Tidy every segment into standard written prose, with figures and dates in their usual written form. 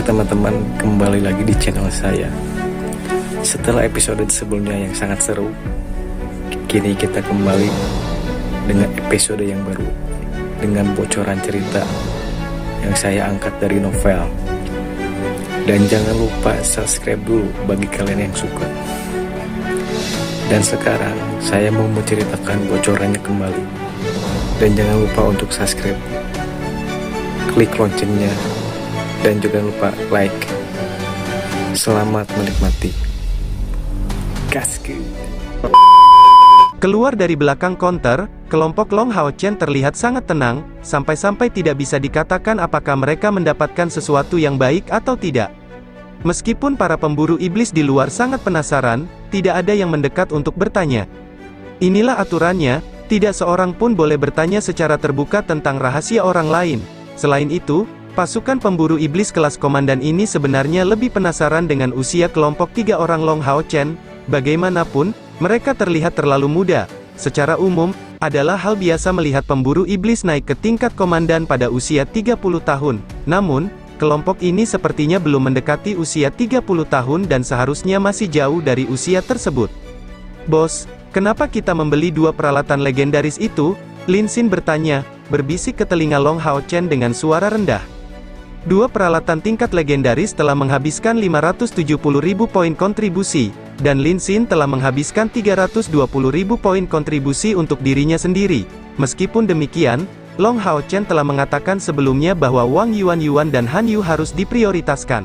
teman-teman, kembali lagi di channel saya. Setelah episode sebelumnya yang sangat seru, kini kita kembali dengan episode yang baru, dengan bocoran cerita yang saya angkat dari novel. Dan jangan lupa subscribe dulu bagi kalian yang suka. Dan sekarang saya mau menceritakan bocorannya kembali. Dan jangan lupa untuk subscribe, klik loncengnya, dan jangan lupa like. Selamat menikmati. Gasku. Keluar dari belakang konter, kelompok Long Hao Chen terlihat sangat tenang, sampai-sampai tidak bisa dikatakan apakah mereka mendapatkan sesuatu yang baik atau tidak. Meskipun para pemburu iblis di luar sangat penasaran, tidak ada yang mendekat untuk bertanya. Inilah aturannya, tidak seorang pun boleh bertanya secara terbuka tentang rahasia orang lain. Selain itu, pasukan pemburu iblis kelas komandan ini sebenarnya lebih penasaran dengan usia kelompok 3 orang Long Hao Chen. Bagaimanapun, mereka terlihat terlalu muda. Secara umum, adalah hal biasa melihat pemburu iblis naik ke tingkat komandan pada usia 30 tahun. Namun, kelompok ini sepertinya belum mendekati usia 30 tahun dan seharusnya masih jauh dari usia tersebut. Bos, kenapa kita membeli 2 peralatan legendaris itu? Lin Xin bertanya, berbisik ke telinga Long Hao Chen dengan suara rendah. 2 peralatan tingkat legendaris telah menghabiskan 570.000 poin kontribusi, dan Lin Xin telah menghabiskan 320.000 poin kontribusi untuk dirinya sendiri. Meskipun demikian, Long Hao Chen telah mengatakan sebelumnya bahwa Wang Yuan dan Han Yu harus diprioritaskan.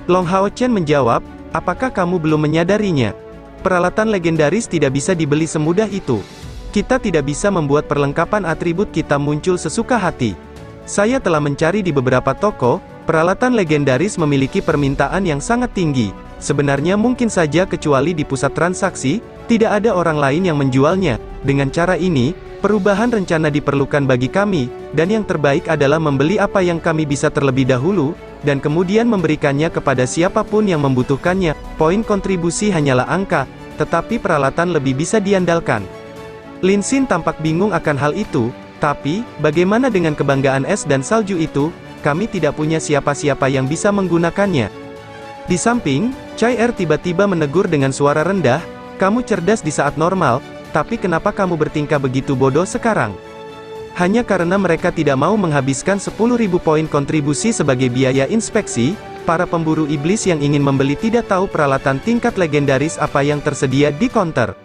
Long Hao Chen menjawab, apakah kamu belum menyadarinya? Peralatan legendaris tidak bisa dibeli semudah itu. Kita tidak bisa membuat perlengkapan atribut kita muncul sesuka hati. Saya telah mencari di beberapa toko, peralatan legendaris memiliki permintaan yang sangat tinggi. Sebenarnya mungkin saja kecuali di pusat transaksi, tidak ada orang lain yang menjualnya. Dengan cara ini, perubahan rencana diperlukan bagi kami, dan yang terbaik adalah membeli apa yang kami bisa terlebih dahulu, dan kemudian memberikannya kepada siapapun yang membutuhkannya. Poin kontribusi hanyalah angka, tetapi peralatan lebih bisa diandalkan. Lin Xin tampak bingung akan hal itu, tapi, bagaimana dengan kebanggaan es dan salju itu? Kami tidak punya siapa-siapa yang bisa menggunakannya. Di samping, Chai Er tiba-tiba menegur dengan suara rendah, kamu cerdas di saat normal, tapi kenapa kamu bertingkah begitu bodoh sekarang? Hanya karena mereka tidak mau menghabiskan 10.000 poin kontribusi sebagai biaya inspeksi, para pemburu iblis yang ingin membeli tidak tahu peralatan tingkat legendaris apa yang tersedia di konter.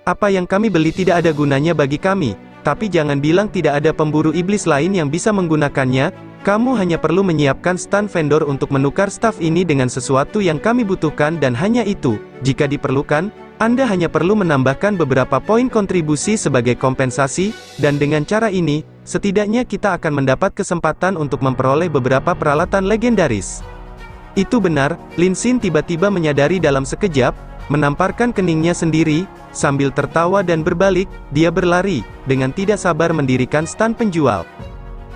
Apa yang kami beli tidak ada gunanya bagi kami. Tapi jangan bilang tidak ada pemburu iblis lain yang bisa menggunakannya, kamu hanya perlu menyiapkan stand vendor untuk menukar staf ini dengan sesuatu yang kami butuhkan dan hanya itu. Jika diperlukan, Anda hanya perlu menambahkan beberapa poin kontribusi sebagai kompensasi, dan dengan cara ini, setidaknya kita akan mendapat kesempatan untuk memperoleh beberapa peralatan legendaris. Itu benar, Lin Xin tiba-tiba menyadari dalam sekejap, menamparkan keningnya sendiri, sambil tertawa dan berbalik, dia berlari, dengan tidak sabar mendirikan stand penjual.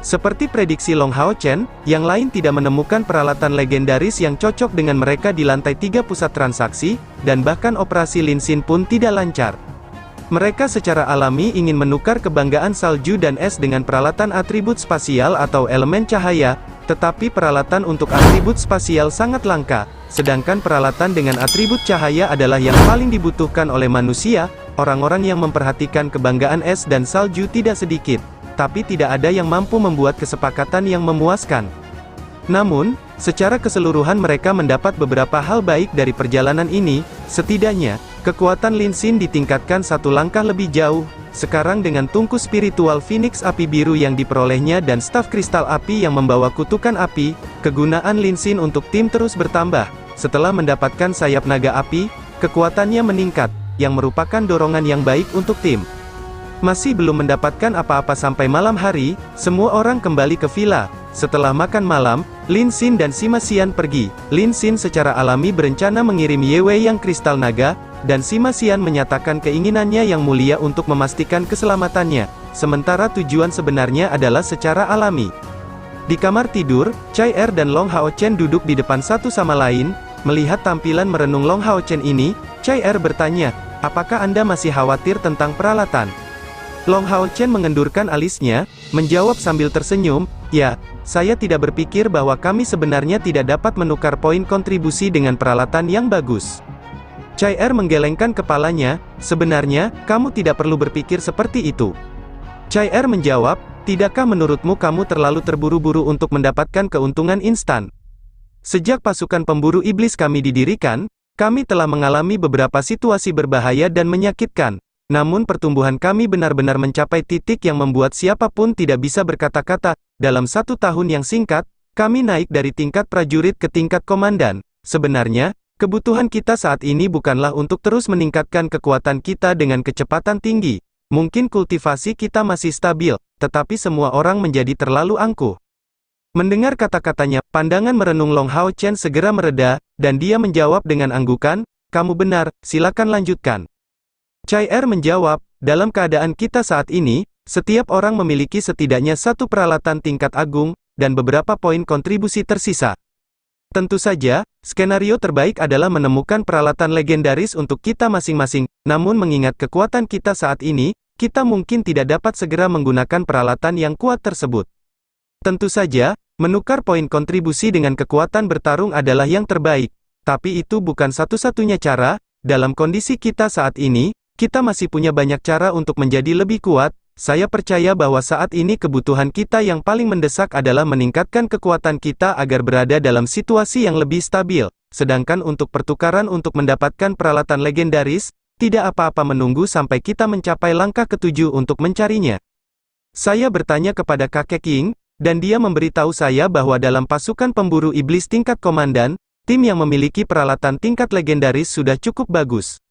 Seperti prediksi Long Hao Chen, yang lain tidak menemukan peralatan legendaris yang cocok dengan mereka di lantai 3 pusat transaksi, dan bahkan operasi Lin Xin pun tidak lancar. Mereka secara alami ingin menukar kebanggaan salju dan es dengan peralatan atribut spasial atau elemen cahaya, tetapi peralatan untuk atribut spasial sangat langka. Sedangkan peralatan dengan atribut cahaya adalah yang paling dibutuhkan oleh manusia. Orang-orang yang memperhatikan kebanggaan es dan salju tidak sedikit, tapi tidak ada yang mampu membuat kesepakatan yang memuaskan. Namun, secara keseluruhan mereka mendapat beberapa hal baik dari perjalanan ini. Setidaknya, kekuatan Lin Xin ditingkatkan satu langkah lebih jauh. Sekarang dengan tungku spiritual Phoenix api biru yang diperolehnya dan staf kristal api yang membawa kutukan api, kegunaan Lin Xin untuk tim terus bertambah. Setelah mendapatkan sayap naga api, kekuatannya meningkat, yang merupakan dorongan yang baik untuk tim. Masih belum mendapatkan apa-apa sampai malam hari, semua orang kembali ke villa. Setelah makan malam, Lin Xin dan Sima Xian pergi. Lin Xin secara alami berencana mengirim Ye Wei yang kristal naga, dan Sima Xian menyatakan keinginannya yang mulia untuk memastikan keselamatannya, sementara tujuan sebenarnya adalah secara alami. Di kamar tidur, Chai Er dan Long Hao Chen duduk di depan satu sama lain. Melihat tampilan merenung Long Hao Chen ini, Chai Er bertanya, apakah Anda masih khawatir tentang peralatan? Long Hao Chen mengendurkan alisnya, menjawab sambil tersenyum, "Ya, saya tidak berpikir bahwa kami sebenarnya tidak dapat menukar poin kontribusi dengan peralatan yang bagus." Chai Er menggelengkan kepalanya, "Sebenarnya, kamu tidak perlu berpikir seperti itu." Chai Er menjawab, "Tidakkah menurutmu kamu terlalu terburu-buru untuk mendapatkan keuntungan instan? Sejak pasukan pemburu iblis kami didirikan, kami telah mengalami beberapa situasi berbahaya dan menyakitkan. Namun pertumbuhan kami benar-benar mencapai titik yang membuat siapapun tidak bisa berkata-kata. Dalam 1 tahun yang singkat, kami naik dari tingkat prajurit ke tingkat komandan. Sebenarnya, kebutuhan kita saat ini bukanlah untuk terus meningkatkan kekuatan kita dengan kecepatan tinggi. Mungkin kultivasi kita masih stabil, tetapi semua orang menjadi terlalu angkuh." Mendengar kata-katanya, pandangan merenung Long Hao Chen segera mereda, dan dia menjawab dengan anggukan, "Kamu benar, silakan lanjutkan." Chai Er menjawab, "Dalam keadaan kita saat ini, setiap orang memiliki setidaknya 1 peralatan tingkat agung, dan beberapa poin kontribusi tersisa. Tentu saja, skenario terbaik adalah menemukan peralatan legendaris untuk kita masing-masing, namun mengingat kekuatan kita saat ini, kita mungkin tidak dapat segera menggunakan peralatan yang kuat tersebut. Tentu saja, menukar poin kontribusi dengan kekuatan bertarung adalah yang terbaik, tapi itu bukan satu-satunya cara. Dalam kondisi kita saat ini, kita masih punya banyak cara untuk menjadi lebih kuat. Saya percaya bahwa saat ini kebutuhan kita yang paling mendesak adalah meningkatkan kekuatan kita agar berada dalam situasi yang lebih stabil. Sedangkan untuk pertukaran untuk mendapatkan peralatan legendaris, tidak apa-apa menunggu sampai kita mencapai langkah ke-7 untuk mencarinya." Saya bertanya kepada kakek King, dan dia memberitahu saya bahwa dalam pasukan pemburu iblis tingkat komandan, tim yang memiliki peralatan tingkat legendaris sudah cukup bagus.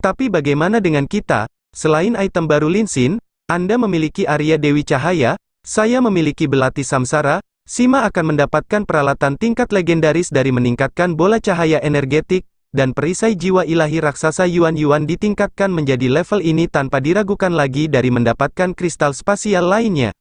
Tapi bagaimana dengan kita? Selain item baru Linsin, Anda memiliki Arya Dewi Cahaya, saya memiliki Belati Samsara, Sima akan mendapatkan peralatan tingkat legendaris dari meningkatkan bola cahaya energetik, dan perisai jiwa ilahi raksasa Yuan ditingkatkan menjadi level ini tanpa diragukan lagi dari mendapatkan kristal spasial lainnya.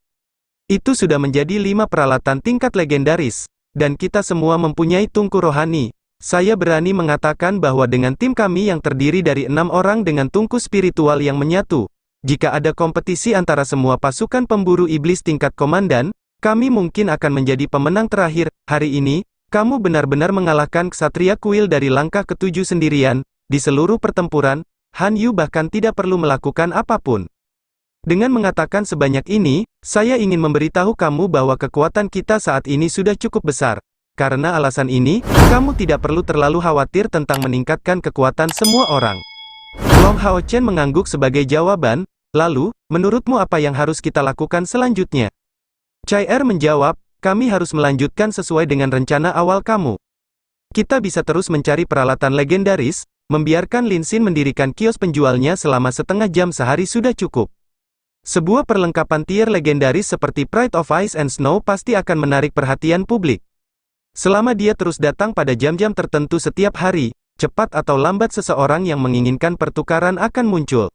Itu sudah menjadi 5 peralatan tingkat legendaris, dan kita semua mempunyai tungku rohani. Saya berani mengatakan bahwa dengan tim kami yang terdiri dari 6 orang dengan tungku spiritual yang menyatu, jika ada kompetisi antara semua pasukan pemburu iblis tingkat komandan, kami mungkin akan menjadi pemenang terakhir. Hari ini, kamu benar-benar mengalahkan Ksatria Kuil dari langkah ke-7 sendirian. Di seluruh pertempuran, Han Yu bahkan tidak perlu melakukan apapun. Dengan mengatakan sebanyak ini, saya ingin memberitahu kamu bahwa kekuatan kita saat ini sudah cukup besar. Karena alasan ini, kamu tidak perlu terlalu khawatir tentang meningkatkan kekuatan semua orang." Long Hao Chen mengangguk sebagai jawaban, "Lalu, menurutmu apa yang harus kita lakukan selanjutnya?" Chai Er menjawab, "Kami harus melanjutkan sesuai dengan rencana awal kamu. Kita bisa terus mencari peralatan legendaris, membiarkan Linsin mendirikan kios penjualnya selama setengah jam sehari sudah cukup. Sebuah perlengkapan tier legendaris seperti Pride of Ice and Snow pasti akan menarik perhatian publik. Selama dia terus datang pada jam-jam tertentu setiap hari, cepat atau lambat seseorang yang menginginkan pertukaran akan muncul.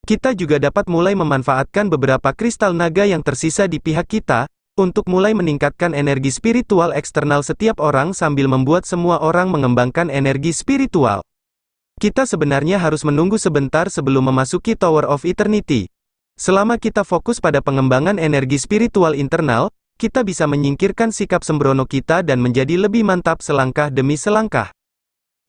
Kita juga dapat mulai memanfaatkan beberapa kristal naga yang tersisa di pihak kita, untuk mulai meningkatkan energi spiritual eksternal setiap orang sambil membuat semua orang mengembangkan energi spiritual. Kita sebenarnya harus menunggu sebentar sebelum memasuki Tower of Eternity. Selama kita fokus pada pengembangan energi spiritual internal, kita bisa menyingkirkan sikap sembrono kita dan menjadi lebih mantap selangkah demi selangkah.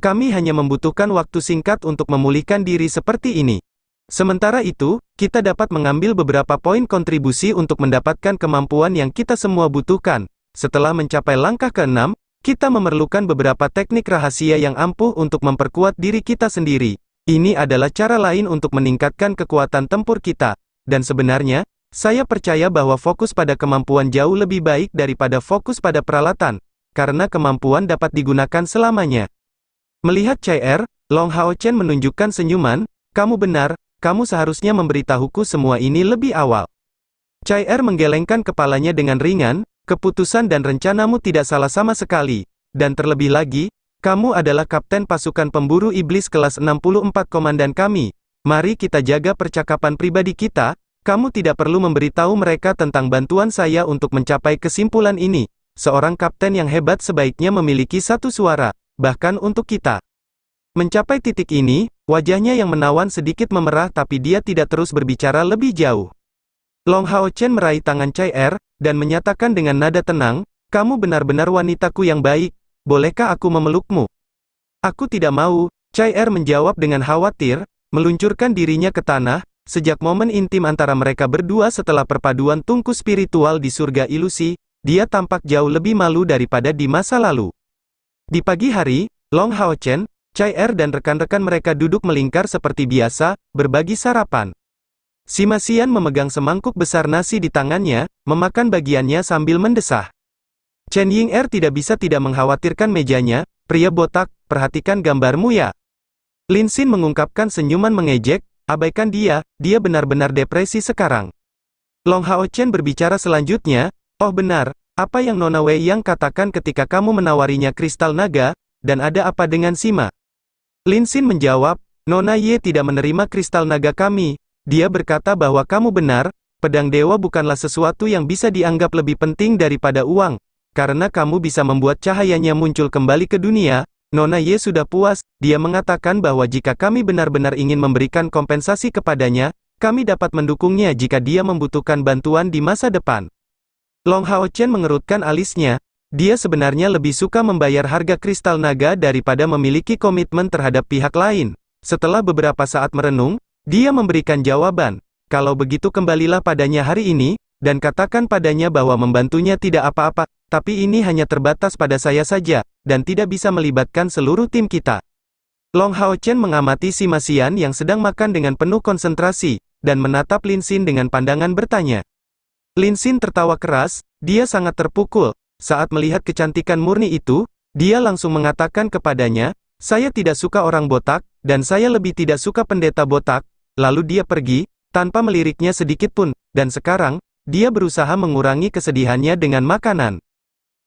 Kami hanya membutuhkan waktu singkat untuk memulihkan diri seperti ini. Sementara itu, kita dapat mengambil beberapa poin kontribusi untuk mendapatkan kemampuan yang kita semua butuhkan. Setelah mencapai langkah ke-6, kita memerlukan beberapa teknik rahasia yang ampuh untuk memperkuat diri kita sendiri. Ini adalah cara lain untuk meningkatkan kekuatan tempur kita. Dan sebenarnya, saya percaya bahwa fokus pada kemampuan jauh lebih baik daripada fokus pada peralatan, karena kemampuan dapat digunakan selamanya. Melihat Chai Er, Long Hao Chen menunjukkan senyuman, "Kamu benar, kamu seharusnya memberitahuku semua ini lebih awal." Chai Er menggelengkan kepalanya dengan ringan, "Keputusan dan rencanamu tidak salah sama sekali, dan terlebih lagi, kamu adalah kapten pasukan pemburu iblis kelas 64 komandan kami. Mari kita jaga percakapan pribadi kita. Kamu tidak perlu memberitahu mereka tentang bantuan saya untuk mencapai kesimpulan ini. Seorang kapten yang hebat sebaiknya memiliki satu suara, bahkan untuk kita. Mencapai titik ini, Wajahnya yang menawan sedikit memerah tapi dia tidak terus berbicara lebih jauh. Long Hao Chen meraih tangan Chai Er, dan menyatakan dengan nada tenang, "Kamu benar-benar wanitaku yang baik, bolehkah aku memelukmu?" "Aku tidak mau," Chai Er menjawab dengan khawatir, meluncurkan dirinya ke tanah. Sejak momen intim antara mereka berdua setelah perpaduan tungku spiritual di surga ilusi, dia tampak jauh lebih malu daripada di masa lalu. Di pagi hari, Long Hao Chen, Chai Er dan rekan-rekan mereka duduk melingkar seperti biasa, berbagi sarapan. Sima Xian memegang semangkuk besar nasi di tangannya, memakan bagiannya sambil mendesah. Chen Ying-er tidak bisa tidak mengkhawatirkan mejanya. "Pria botak, perhatikan gambarmu ya." Lin Xin mengungkapkan senyuman mengejek, "Abaikan dia, dia benar-benar depresi sekarang." Long Hao Chen berbicara selanjutnya, "Oh benar, apa yang Nona Wei Yang katakan ketika kamu menawarinya kristal naga, dan ada apa dengan Sima?" Lin Xin menjawab, "Nona Ye tidak menerima kristal naga kami. Dia berkata bahwa kamu benar, pedang dewa bukanlah sesuatu yang bisa dianggap lebih penting daripada uang. Karena kamu bisa membuat cahayanya muncul kembali ke dunia, Nona Ye sudah puas. Dia mengatakan bahwa jika kami benar-benar ingin memberikan kompensasi kepadanya, kami dapat mendukungnya jika dia membutuhkan bantuan di masa depan." Long Hao Chen mengerutkan alisnya. Dia sebenarnya lebih suka membayar harga kristal naga daripada memiliki komitmen terhadap pihak lain. Setelah beberapa saat merenung, dia memberikan jawaban, "Kalau begitu kembalilah padanya hari ini, dan katakan padanya bahwa membantunya tidak apa-apa, tapi ini hanya terbatas pada saya saja, dan tidak bisa melibatkan seluruh tim kita." Long Hao Chen mengamati Sima Xian yang sedang makan dengan penuh konsentrasi, dan menatap Lin Xin dengan pandangan bertanya. Lin Xin tertawa keras, dia sangat terpukul. Saat melihat kecantikan murni itu, dia langsung mengatakan kepadanya, "Saya tidak suka orang botak, dan saya lebih tidak suka pendeta botak." Lalu dia pergi, tanpa meliriknya sedikit pun, dan sekarang, dia berusaha mengurangi kesedihannya dengan makanan.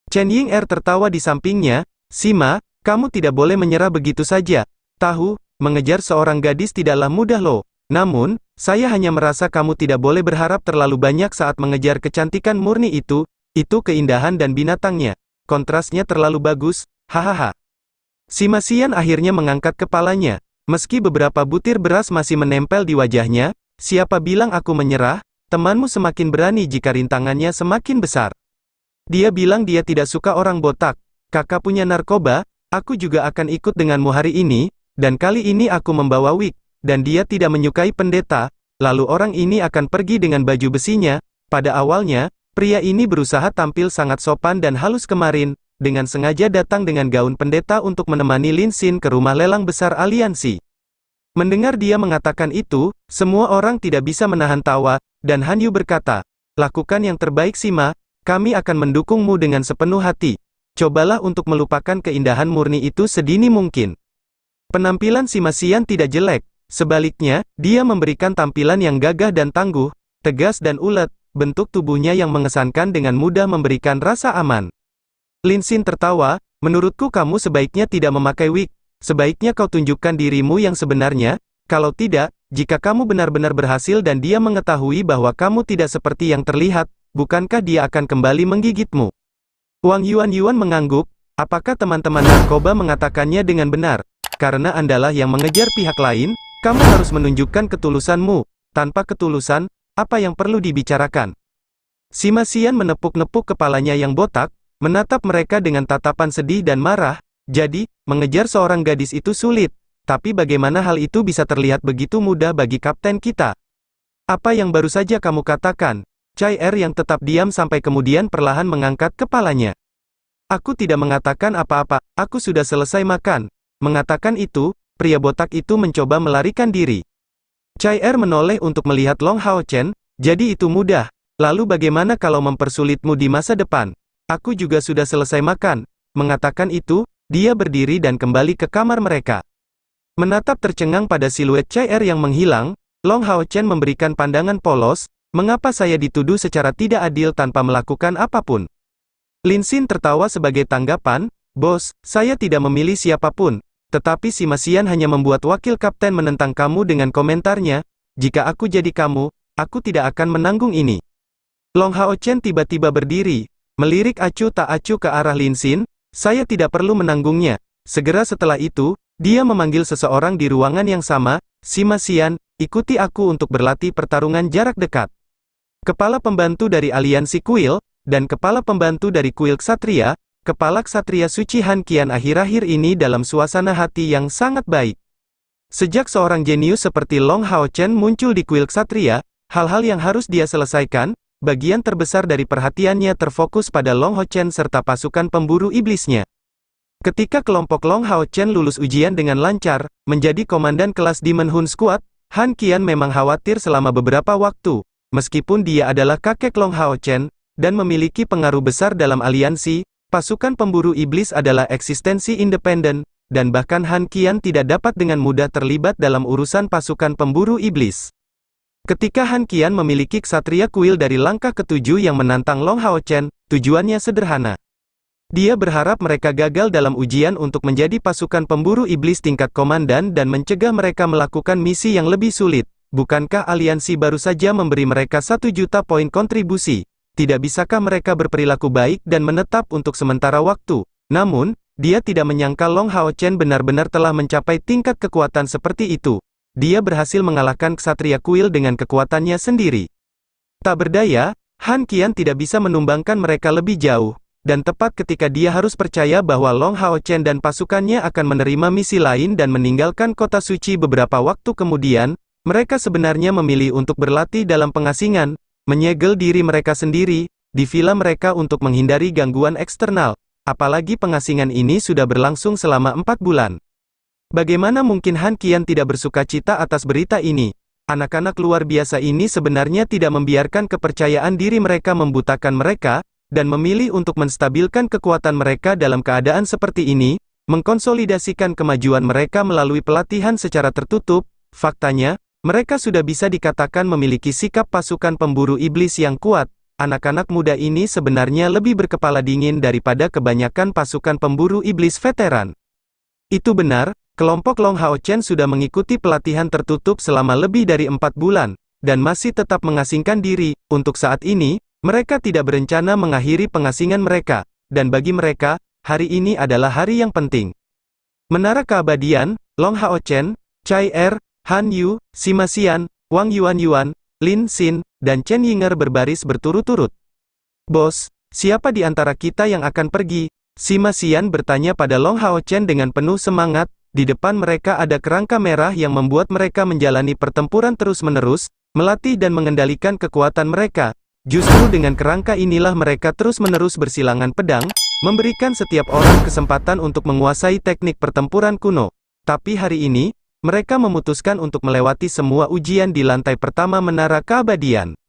Chen Ying-er tertawa di sampingnya, "Sima, kamu tidak boleh menyerah begitu saja. Tahu, mengejar seorang gadis tidaklah mudah loh. Namun, saya hanya merasa kamu tidak boleh berharap terlalu banyak saat mengejar kecantikan murni itu keindahan dan binatangnya. Kontrasnya terlalu bagus, hahaha." Sima Xian akhirnya mengangkat kepalanya. Meski beberapa butir beras masih menempel di wajahnya, "Siapa bilang aku menyerah? Temanmu semakin berani jika rintangannya semakin besar. Dia bilang dia tidak suka orang botak. Kakak punya narkoba, aku juga akan ikut denganmu hari ini, dan kali ini aku membawa wig, dan dia tidak menyukai pendeta, lalu orang ini akan pergi dengan baju besinya." Pada awalnya, pria ini berusaha tampil sangat sopan dan halus kemarin, dengan sengaja datang dengan gaun pendeta untuk menemani Lin Xin ke rumah lelang besar aliansi. Mendengar dia mengatakan itu, semua orang tidak bisa menahan tawa, dan Han Yu berkata, "Lakukan yang terbaik Sima, kami akan mendukungmu dengan sepenuh hati. Cobalah untuk melupakan keindahan murni itu sedini mungkin." Penampilan Sima Xian tidak jelek, sebaliknya, dia memberikan tampilan yang gagah dan tangguh, tegas dan ulet, bentuk tubuhnya yang mengesankan dengan mudah memberikan rasa aman. Lin Xin tertawa, "Menurutku kamu sebaiknya tidak memakai wig. Sebaiknya kau tunjukkan dirimu yang sebenarnya. Kalau tidak, jika kamu benar-benar berhasil dan dia mengetahui bahwa kamu tidak seperti yang terlihat, bukankah dia akan kembali menggigitmu?" Wang Yuan mengangguk, "Apakah teman-teman narkoba mengatakannya dengan benar? Karena Andalah yang mengejar pihak lain, kamu harus menunjukkan ketulusanmu. Tanpa ketulusan, apa yang perlu dibicarakan?" Sima Xian menepuk-nepuk kepalanya yang botak, menatap mereka dengan tatapan sedih dan marah. "Jadi, mengejar seorang gadis itu sulit. Tapi bagaimana hal itu bisa terlihat begitu mudah bagi kapten kita? Apa yang baru saja kamu katakan?" Chai Er yang tetap diam sampai kemudian perlahan mengangkat kepalanya. "Aku tidak mengatakan apa-apa, aku sudah selesai makan." Mengatakan itu, pria botak itu mencoba melarikan diri. Chai Er menoleh untuk melihat Long Hao Chen, "Jadi itu mudah. Lalu bagaimana kalau mempersulitmu di masa depan?" "Aku juga sudah selesai makan." Mengatakan itu, dia berdiri dan kembali ke kamar mereka. Menatap tercengang pada siluet Chai Er yang menghilang, Long Hao Chen memberikan pandangan polos, "Mengapa saya dituduh secara tidak adil tanpa melakukan apapun?" Lin Xin tertawa sebagai tanggapan, "Bos, saya tidak memilih siapapun. Tetapi Sima Xian hanya membuat wakil kapten menentang kamu dengan komentarnya. Jika aku jadi kamu, aku tidak akan menanggung ini." Long Hao Chen tiba-tiba berdiri, melirik acuh tak acuh ke arah Lin Xin, "Saya tidak perlu menanggungnya." Segera setelah itu, Dia memanggil seseorang di ruangan yang sama, Sima Xian, ikuti aku untuk berlatih pertarungan jarak dekat. Kepala pembantu dari aliansi kuil, dan kepala pembantu dari kuil ksatria, kepala ksatria suci Han Qian akhir-akhir ini dalam suasana hati yang sangat baik. Sejak seorang jenius seperti Long Hao Chen muncul di kuil ksatria, hal-hal yang harus dia selesaikan, bagian terbesar dari perhatiannya terfokus pada Long Hao Chen serta pasukan pemburu iblisnya. Ketika kelompok Long Hao Chen lulus ujian dengan lancar, menjadi komandan kelas Demon Hun Squad, Han Qian memang khawatir selama beberapa waktu. Meskipun dia adalah kakek Long Hao Chen, dan memiliki pengaruh besar dalam aliansi, pasukan pemburu iblis adalah eksistensi independen, dan bahkan Han Qian tidak dapat dengan mudah terlibat dalam urusan pasukan pemburu iblis. Ketika Han Qian memiliki ksatria kuil dari langkah ketujuh yang menantang Long Hao Chen, tujuannya sederhana. Dia berharap mereka gagal dalam ujian untuk menjadi pasukan pemburu iblis tingkat komandan dan mencegah mereka melakukan misi yang lebih sulit. Bukankah aliansi baru saja memberi mereka 1 juta poin kontribusi? Tidak bisakah mereka berperilaku baik dan menetap untuk sementara waktu? Namun, dia tidak menyangka Long Hao Chen benar-benar telah mencapai tingkat kekuatan seperti itu. Dia berhasil mengalahkan ksatria kuil dengan kekuatannya sendiri. Tak berdaya, Han Qian tidak bisa menumbangkan mereka lebih jauh. Dan tepat ketika dia harus percaya bahwa Long Hao Chen dan pasukannya akan menerima misi lain dan meninggalkan kota suci beberapa waktu kemudian, mereka sebenarnya memilih untuk berlatih dalam pengasingan, menyegel diri mereka sendiri, di villa mereka untuk menghindari gangguan eksternal. Apalagi pengasingan ini sudah berlangsung selama 4 bulan. Bagaimana mungkin Han Qian tidak bersuka cita atas berita ini? Anak-anak luar biasa ini sebenarnya tidak membiarkan kepercayaan diri mereka membutakan mereka, dan memilih untuk menstabilkan kekuatan mereka dalam keadaan seperti ini, mengkonsolidasikan kemajuan mereka melalui pelatihan secara tertutup. Faktanya, mereka sudah bisa dikatakan memiliki sikap pasukan pemburu iblis yang kuat. Anak-anak muda ini sebenarnya lebih berkepala dingin daripada kebanyakan pasukan pemburu iblis veteran. Itu benar, kelompok Long Hao Chen sudah mengikuti pelatihan tertutup selama lebih dari 4 bulan, dan masih tetap mengasingkan diri. Untuk saat ini, mereka tidak berencana mengakhiri pengasingan mereka, dan bagi mereka, hari ini adalah hari yang penting. Menara Keabadian, Long Hao Chen, Chai Er, Han Yu, Sima Xian, Wang Yuan, Lin Xin, dan Chen Yinger berbaris berturut-turut. Bos, siapa di antara kita yang akan pergi? Sima Xian bertanya pada Long Hao Chen dengan penuh semangat. Di depan mereka ada kerangka merah yang membuat mereka menjalani pertempuran terus-menerus, melatih dan mengendalikan kekuatan mereka. Justru dengan kerangka inilah mereka terus-menerus bersilangan pedang, memberikan setiap orang kesempatan untuk menguasai teknik pertempuran kuno. Tapi hari ini, mereka memutuskan untuk melewati semua ujian di lantai pertama Menara Keabadian.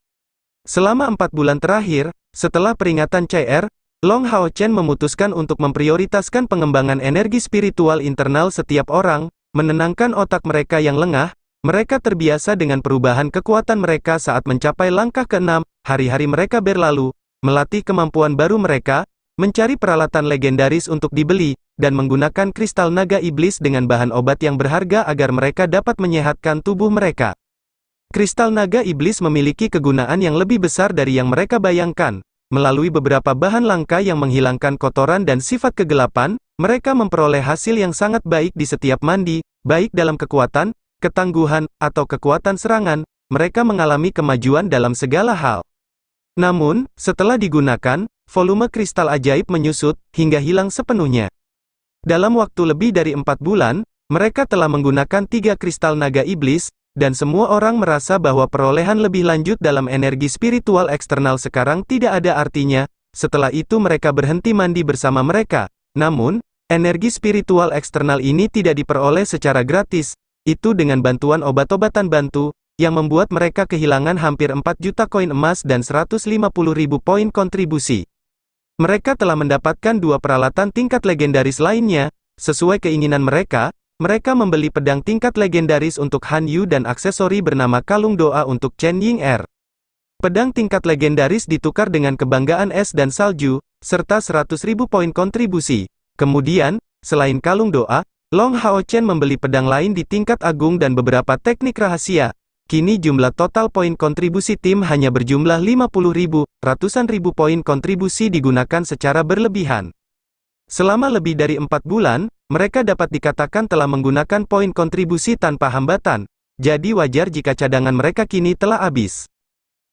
Selama 4 bulan terakhir, setelah peringatan CR, Long Hao Chen memutuskan untuk memprioritaskan pengembangan energi spiritual internal setiap orang, menenangkan otak mereka yang lengah. Mereka terbiasa dengan perubahan kekuatan mereka saat mencapai langkah ke-6, hari-hari mereka berlalu, melatih kemampuan baru mereka, mencari peralatan legendaris untuk dibeli, dan menggunakan kristal naga iblis dengan bahan obat yang berharga agar mereka dapat menyehatkan tubuh mereka. Kristal naga iblis memiliki kegunaan yang lebih besar dari yang mereka bayangkan. Melalui beberapa bahan langka yang menghilangkan kotoran dan sifat kegelapan, mereka memperoleh hasil yang sangat baik di setiap mandi, baik dalam kekuatan, ketangguhan, atau kekuatan serangan. Mereka mengalami kemajuan dalam segala hal. Namun, setelah digunakan, volume kristal ajaib menyusut, hingga hilang sepenuhnya. Dalam waktu lebih dari 4 bulan, mereka telah menggunakan 3 kristal naga iblis, dan semua orang merasa bahwa perolehan lebih lanjut dalam energi spiritual eksternal sekarang tidak ada artinya. Setelah itu mereka berhenti mandi bersama mereka. Namun, energi spiritual eksternal ini tidak diperoleh secara gratis. Itu dengan bantuan obat-obatan bantu, yang membuat mereka kehilangan hampir 4 juta koin emas dan 150.000 poin kontribusi. Mereka telah mendapatkan 2 peralatan tingkat legendaris lainnya. Sesuai keinginan mereka, mereka membeli pedang tingkat legendaris untuk Han Yu dan aksesori bernama Kalung Doa untuk Chen Yinger. Pedang tingkat legendaris ditukar dengan kebanggaan es dan salju, serta 100.000 poin kontribusi. Kemudian, selain Kalung Doa, Long Hao Chen membeli pedang lain di tingkat agung dan beberapa teknik rahasia. Kini jumlah total poin kontribusi tim hanya berjumlah 50.000, ratusan ribu poin kontribusi digunakan secara berlebihan. Selama lebih dari 4 bulan, mereka dapat dikatakan telah menggunakan poin kontribusi tanpa hambatan. Jadi wajar jika cadangan mereka kini telah habis.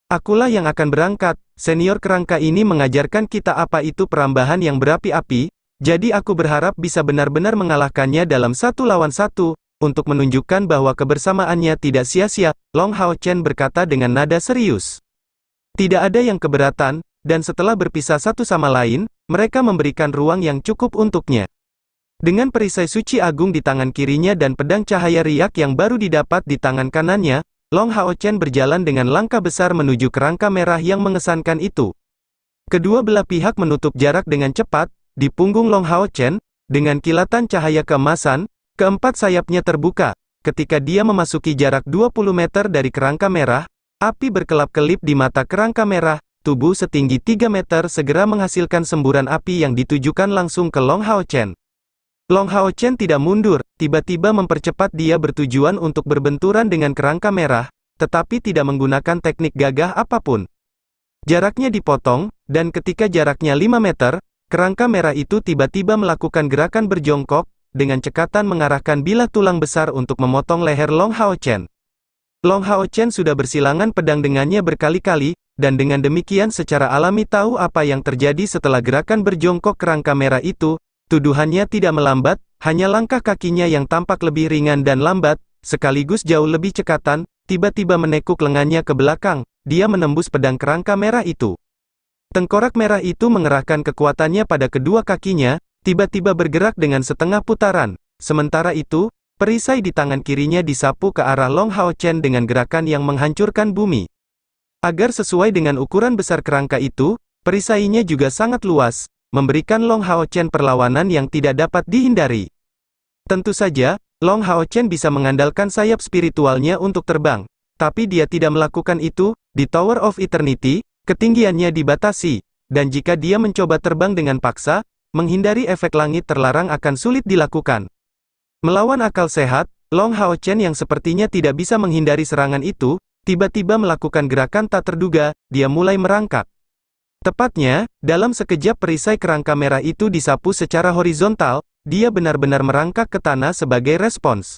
Akulah yang akan berangkat. Senior kerangka ini mengajarkan kita apa itu perambahan yang berapi-api, jadi aku berharap bisa benar-benar mengalahkannya dalam 1 lawan 1, untuk menunjukkan bahwa kebersamaannya tidak sia-sia, Long Hao Chen berkata dengan nada serius. Tidak ada yang keberatan, dan setelah berpisah satu sama lain, mereka memberikan ruang yang cukup untuknya. Dengan perisai suci agung di tangan kirinya dan pedang cahaya riak yang baru didapat di tangan kanannya, Long Hao Chen berjalan dengan langkah besar menuju kerangka merah yang mengesankan itu. Kedua belah pihak menutup jarak dengan cepat, di punggung Long Hao Chen, dengan kilatan cahaya keemasan, keempat sayapnya terbuka. Ketika dia memasuki jarak 20 meter dari kerangka merah, api berkelap-kelip di mata kerangka merah. Tubuh setinggi 3 meter segera menghasilkan semburan api yang ditujukan langsung ke Long Hao Chen. Long Hao Chen tidak mundur, tiba-tiba mempercepat. Dia bertujuan untuk berbenturan dengan kerangka merah, tetapi tidak menggunakan teknik gagah apapun. Jaraknya dipotong, dan ketika jaraknya 5 meter, kerangka merah itu tiba-tiba melakukan gerakan berjongkok, dengan cekatan mengarahkan bilah tulang besar untuk memotong leher Long Hao Chen. Long Hao Chen sudah bersilangan pedang dengannya berkali-kali, dan dengan demikian secara alami tahu apa yang terjadi setelah gerakan berjongkok kerangka merah itu. Tuduhannya tidak melambat, hanya langkah kakinya yang tampak lebih ringan dan lambat, sekaligus jauh lebih cekatan, tiba-tiba menekuk lengannya ke belakang. Dia menembus pedang kerangka merah itu. Tengkorak merah itu mengerahkan kekuatannya pada kedua kakinya, tiba-tiba bergerak dengan setengah putaran. Sementara itu, perisai di tangan kirinya disapu ke arah Long Hao Chen dengan gerakan yang menghancurkan bumi. Agar sesuai dengan ukuran besar kerangka itu, perisainya juga sangat luas, memberikan Long Hao Chen perlawanan yang tidak dapat dihindari. Tentu saja, Long Hao Chen bisa mengandalkan sayap spiritualnya untuk terbang, tapi dia tidak melakukan itu. Di Tower of Eternity, ketinggiannya dibatasi, dan jika dia mencoba terbang dengan paksa, menghindari efek langit terlarang akan sulit dilakukan. Melawan akal sehat, Long Hao Chen yang sepertinya tidak bisa menghindari serangan itu, tiba-tiba melakukan gerakan tak terduga. Dia mulai merangkak. Tepatnya, dalam sekejap perisai kerangka merah itu disapu secara horizontal, dia benar-benar merangkak ke tanah sebagai respons.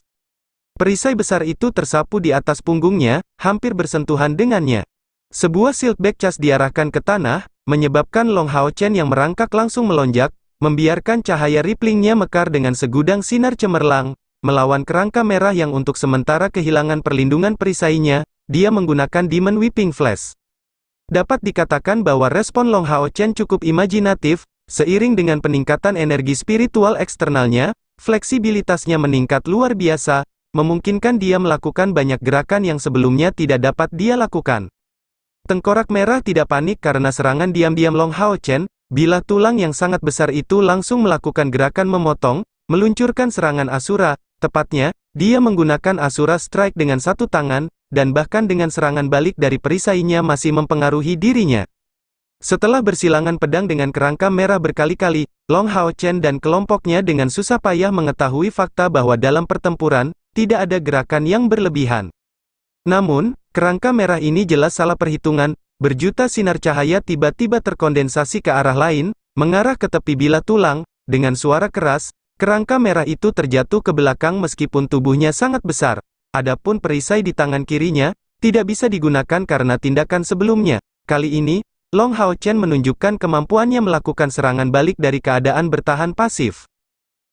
Perisai besar itu tersapu di atas punggungnya, hampir bersentuhan dengannya. Sebuah shieldback cas diarahkan ke tanah, menyebabkan Long Hao Chen yang merangkak langsung melonjak, membiarkan cahaya riplingnya mekar dengan segudang sinar cemerlang, melawan kerangka merah yang untuk sementara kehilangan perlindungan perisainya. Dia menggunakan Demon Whipping Flash. Dapat dikatakan bahwa respon Long Hao Chen cukup imajinatif, seiring dengan peningkatan energi spiritual eksternalnya, fleksibilitasnya meningkat luar biasa, memungkinkan dia melakukan banyak gerakan yang sebelumnya tidak dapat dia lakukan. Tengkorak merah tidak panik karena serangan diam-diam Long Hao Chen, bilah tulang yang sangat besar itu langsung melakukan gerakan memotong, meluncurkan serangan Asura. Tepatnya, dia menggunakan Asura Strike dengan satu tangan, dan bahkan dengan serangan balik dari perisainya masih mempengaruhi dirinya. Setelah bersilangan pedang dengan kerangka merah berkali-kali, Long Hao Chen dan kelompoknya dengan susah payah mengetahui fakta bahwa dalam pertempuran, tidak ada gerakan yang berlebihan. Namun, kerangka merah ini jelas salah perhitungan. Berjuta sinar cahaya tiba-tiba terkondensasi ke arah lain, mengarah ke tepi bilah tulang. Dengan suara keras, kerangka merah itu terjatuh ke belakang meskipun tubuhnya sangat besar. Adapun perisai di tangan kirinya, tidak bisa digunakan karena tindakan sebelumnya. Kali ini, Long Hao Chen menunjukkan kemampuannya melakukan serangan balik dari keadaan bertahan pasif.